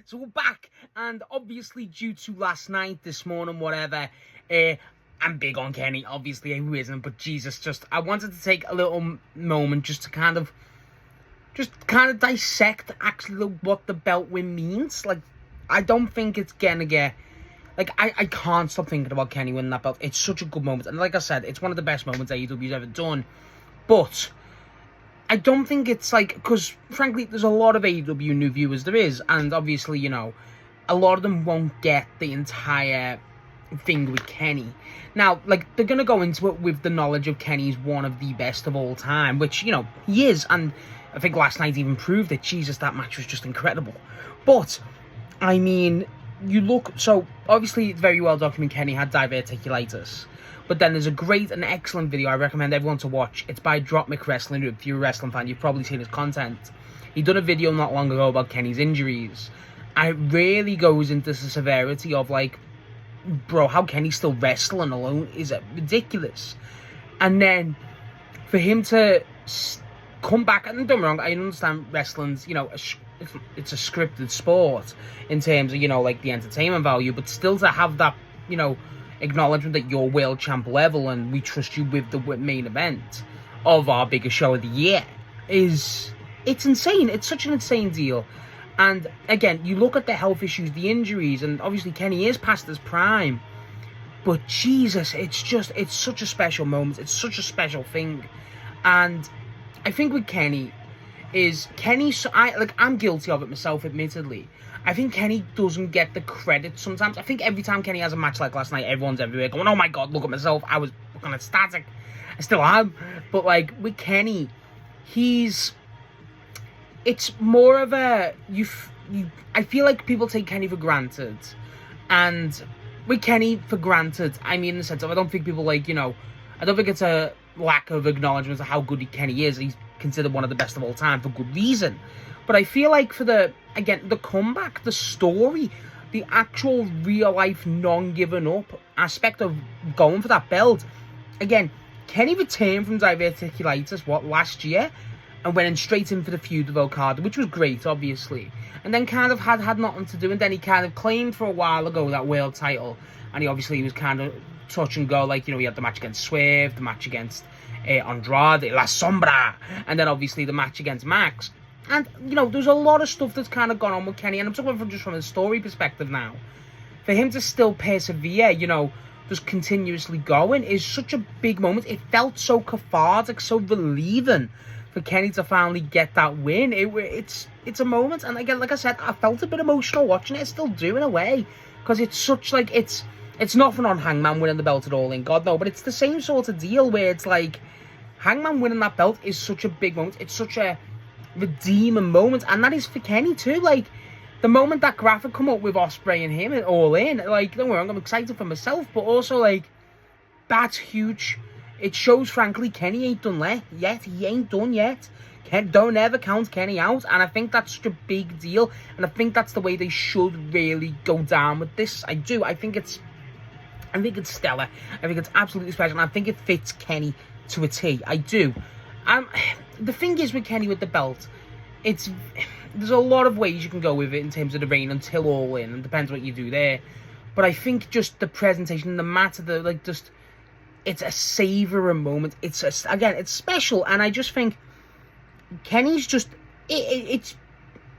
So we're back, and obviously due to last night, this morning, whatever, I'm big on Kenny, obviously, who isn't, but Jesus, I wanted to take a little moment just to kind of dissect actually what the belt win means. Like, I don't think it's gonna get, like, I can't stop thinking about Kenny winning that belt. It's such a good moment, and like I said, it's one of the best moments AEW's ever done, but I don't think it's like, because frankly, there's a lot of AEW new viewers, there is, and obviously, you know, a lot of them won't get the entire thing with Kenny. Now, like, they're going to go into it with the knowledge of Kenny's one of the best of all time, which, you know, he is, and I think last night even proved it. Jesus, that match was just incredible. But, I mean, you look, so, obviously, it's very well documented Kenny had diverticulitis. But then there's a great and excellent video I recommend everyone to watch. It's by Dropmic Wrestling. If you're a wrestling fan, you've probably seen his content. He done a video not long ago about Kenny's injuries. And it really goes into the severity of, like, bro, how Kenny's still wrestling alone is ridiculous. And then for him to come back, and don't get me wrong, I understand wrestling's, you know, it's a scripted sport in terms of, you know, like, the entertainment value, but still to have that, you know, acknowledgement that you're world champ level and we trust you with the main event of our biggest show of the year it's insane. It's such an insane deal. And again, you look at the health issues, the injuries, and obviously Kenny is past his prime, but Jesus, it's such a special moment. It's such a special thing. And I think with Kenny, I'm guilty of it myself, admittedly. I think Kenny doesn't get the credit sometimes. I think every time Kenny has a match like last night, everyone's everywhere going, oh my god, look at myself, I was fucking ecstatic. I still am. But like, with Kenny, it's more of a, I feel like people take Kenny for granted. And with Kenny for granted, I mean in the sense of, I don't think people like, you know, I don't think it's a lack of acknowledgement of how good Kenny is. He's considered one of the best of all time for good reason. But I feel like for the comeback, the story, the actual real-life non-giving up aspect of going for that belt, again, Kenny returned from diverticulitis, last year, and went straight in for the feud with Okada, which was great, obviously. And then kind of had nothing to do, and then he kind of claimed for a while ago that world title, and he was kind of touch and go, like, you know, he had the match against Swerve, the match against Andrade, La Sombra, and then obviously the match against Max. And, you know, there's a lot of stuff that's kind of gone on with Kenny, and I'm talking from a story perspective now. For him to still persevere, you know, just continuously going, is such a big moment. It felt so cathartic, so relieving for Kenny to finally get that win. It's a moment, and again, like I said, I felt a bit emotional watching it. I still do, in a way, because it's such, like, it's nothing on Hangman winning the belt at all, in God, no, but it's the same sort of deal where it's like, Hangman winning that belt is such a big moment. It's such a redeeming moment, and that is for Kenny too. Like, the moment that graphic come up with Ospreay and him all in, like, don't worry, I'm excited for myself, but also, like, that's huge. It shows, frankly, Kenny ain't done yet. He ain't done yet. Don't ever count Kenny out, and I think that's such a big deal, and I think that's the way they should really go down with this. I do. I think it's stellar. I think it's absolutely special, and I think it fits Kenny to a T. I do. The thing is with Kenny with the belt, there's a lot of ways you can go with it in terms of the reign until All In, and depends what you do there. But I think just the presentation, the matter, it's a savouring moment. It's special, and I just think Kenny's just it's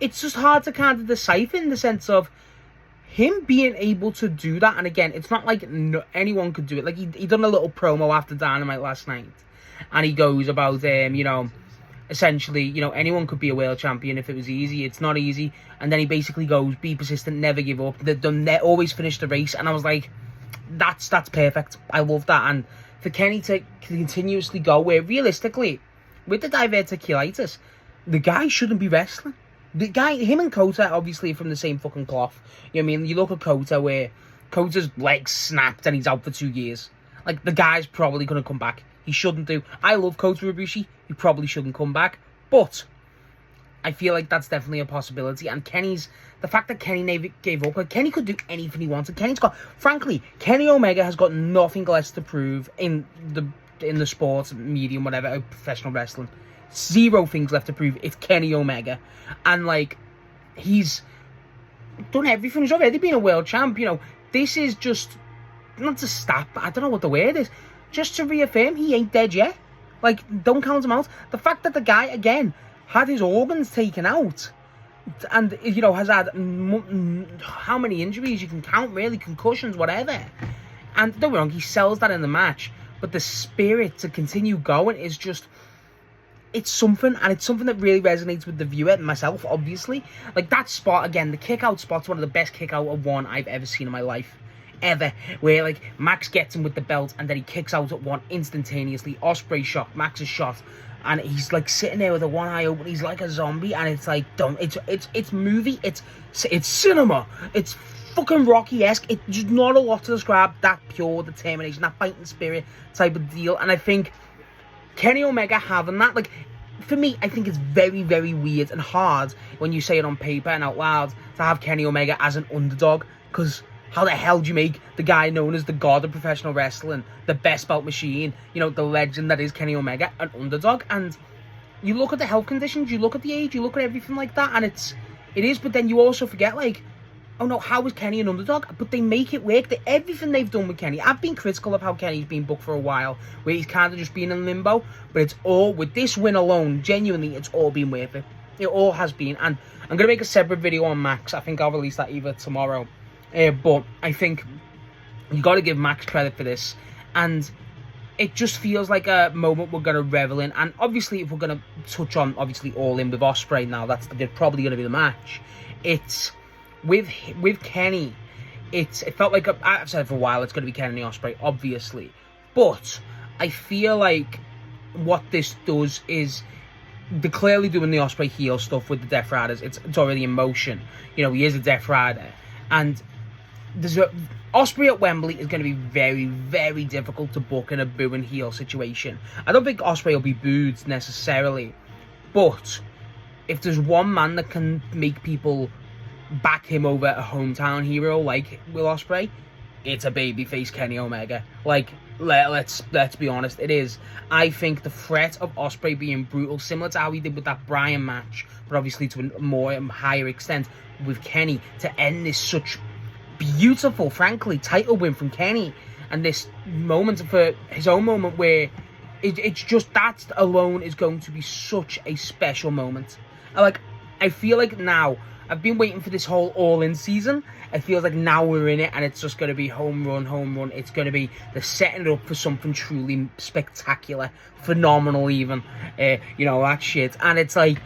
just hard to kind of decipher in the sense of him being able to do that. And again, it's not like anyone could do it. Like, he done a little promo after Dynamite last night, and he goes about, you know, essentially, you know, anyone could be a world champion if it was easy. It's not easy. And then he basically goes, be persistent, never give up. They always finish the race. And I was like, that's perfect. I love that. And for Kenny to continuously go, where realistically, with the diverticulitis, the guy shouldn't be wrestling. The guy, him and Kota, obviously, are from the same fucking cloth. You know what I mean? You look at Kota, where Kota's legs snapped and he's out for 2 years. Like, the guy's probably going to come back. He shouldn't do. I love Kota Ibushi. He probably shouldn't come back. But I feel like that's definitely a possibility. And the fact that Kenny never gave up, like, Kenny could do anything he wanted. Frankly, Kenny Omega has got nothing less to prove in the sports, medium, whatever, professional wrestling. Zero things left to prove. It's Kenny Omega. And, like, he's done everything. He's already been a world champ. You know, this is just not to stop. I don't know what the word is. Just to reaffirm, he ain't dead yet. Like, don't count him out. The fact that the guy again had his organs taken out, and you know has had how many injuries you can count, really, concussions, whatever. And don't get me wrong, he sells that in the match, but the spirit to continue going is just. It's something, and it's something that really resonates with the viewer and myself, obviously. Like, that spot, again, the kick-out spot's one of the best kick-out of one I've ever seen in my life. Ever. Where, like, Max gets him with the belt, and then he kicks out at one instantaneously. Ospreay shot, Max is shot, and he's, like, sitting there with the one eye open. He's like a zombie, and it's, like, it's movie. It's cinema. It's fucking Rocky-esque. It's just not a lot to describe. That pure determination, that fighting spirit type of deal. And I think Kenny Omega having that, like, for me, I think it's very, very weird and hard when you say it on paper and out loud to have Kenny Omega as an underdog, because how the hell do you make the guy known as the god of professional wrestling, the best bout machine, you know, the legend that is Kenny Omega, an underdog? And you look at the health conditions, you look at the age, you look at everything like that, and it is, but then you also forget, like, oh no, how is Kenny an underdog? But they make it work. Everything they've done with Kenny, I've been critical of how Kenny's been booked for a while, where he's kind of just been in limbo, but it's all, with this win alone, genuinely, it's all been worth it. It all has been, and I'm going to make a separate video on Max. I think I'll release that either tomorrow, but I think you got to give Max credit for this, and it just feels like a moment we're going to revel in. And obviously, if we're going to touch on, obviously, All In with Ospreay now, that's probably going to be the match. It's with Kenny, it felt like, I've said for a while, it's going to be Kenny Ospreay, obviously. But I feel like what this does is, they're clearly doing the Ospreay heel stuff with the Death Riders. It's already in motion. You know, he is a Death Rider. And Ospreay at Wembley is going to be very, very difficult to book in a boo and heel situation. I don't think Ospreay will be booed necessarily. But if there's one man that can make people back him over a hometown hero like Will Ospreay, it's a babyface Kenny Omega. Like, let's be honest, it is. I think the threat of Ospreay being brutal, similar to how he did with that Bryan match, but obviously to a more higher extent with Kenny, to end this such beautiful, frankly, title win from Kenny, and this moment for his own moment where it's just, that alone is going to be such a special moment. I feel like now, I've been waiting for this whole All-In season. It feels like now we're in it, and it's just going to be home run. It's going to be the setting it up for something truly spectacular, phenomenal even. You know, that shit. And it's like,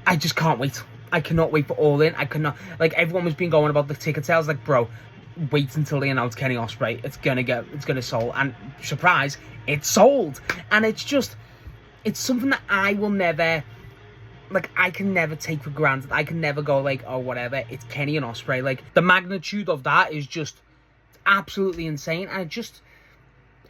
I just can't wait. I cannot wait for All-In. I cannot, like, everyone was been going about the ticket sales, like, bro, wait until they announce Kenny Ospreay. It's gonna sell. And surprise, it's sold. And it's just, it's something that I will never, like, I can never take for granted. I can never go like, oh, whatever, it's Kenny and Ospreay. Like, the magnitude of that is just absolutely insane. And it just,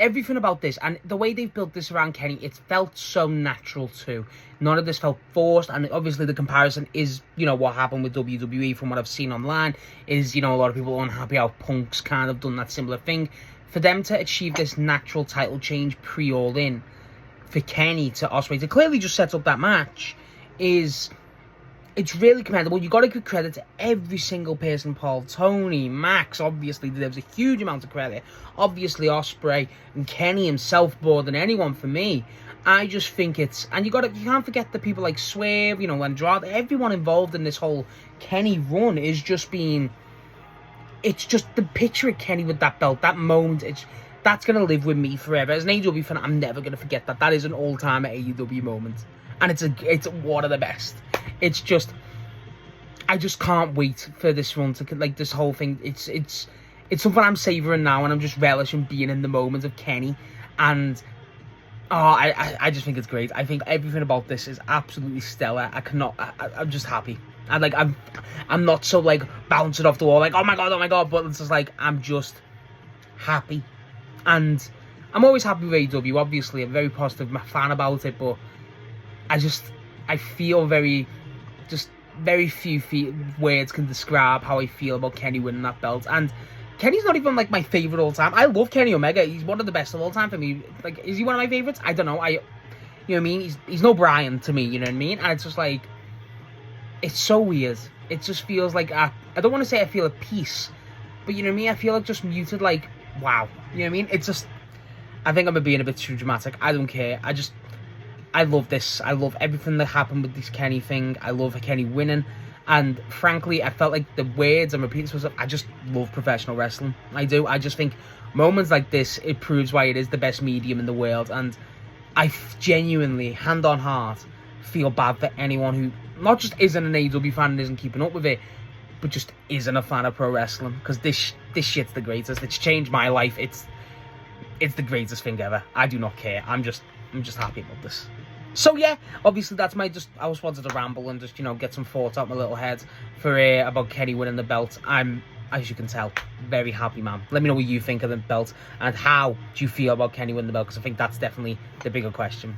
everything about this, and the way they've built this around Kenny, it's felt so natural too. None of this felt forced, and obviously the comparison is, you know, what happened with WWE from what I've seen online, is, you know, a lot of people are unhappy how Punk's kind of done that similar thing. For them to achieve this natural title change pre-All-In, for Kenny to Ospreay, to clearly just set up that match, it's really commendable. You got to give credit to every single person, Paul, Tony, Max, obviously deserves a huge amount of credit. Obviously Ospreay and Kenny himself more than anyone for me. I just think it's, and you can't forget the people like Swerve, you know, Andrade, everyone involved in this whole Kenny run is just being, it's just the picture of Kenny with that belt, that moment, that's going to live with me forever. As an AEW fan, I'm never going to forget that. That is an all-time AEW moment. And it's one of the best. It's just, I just can't wait for this run to, like, this whole thing. It's something I'm savouring now, and I'm just relishing being in the moment of Kenny. And I just think it's great. I think everything about this is absolutely stellar. I'm just happy. I'm not so, like, bouncing off the wall, like, oh my god, but it's just like, I'm just happy. And I'm always happy with AEW, obviously. I'm very positive fan about it, but I feel very few words can describe how I feel about Kenny winning that belt. And Kenny's not even, like, my favourite all time. I love Kenny Omega. He's one of the best of all time for me. Like, is he one of my favourites? I don't know. You know what I mean? He's no Bryan to me, you know what I mean? And it's just like, it's so weird. it just feels like I don't want to say I feel at peace, but you know what I mean? I feel like just muted, like, wow. You know what I mean? It's just, I think I'm being a bit too dramatic. I don't care. I love this. I love everything that happened with this Kenny thing. I love Kenny winning. And frankly, I felt like the words, I'm repeating myself, I just love professional wrestling. I do. I just think moments like this, it proves why it is the best medium in the world. And I genuinely, hand on heart, feel bad for anyone who not just isn't an AEW fan and isn't keeping up with it, but just isn't a fan of pro wrestling. Because this shit's the greatest. It's changed my life. It's the greatest thing ever. I do not care. I'm just happy about this. So yeah, obviously that's I just wanted to ramble and just, you know, get some thoughts out my little head for about Kenny winning the belt. I'm, as you can tell, very happy, man. Let me know what you think of the belt and how do you feel about Kenny winning the belt, because I think that's definitely the bigger question.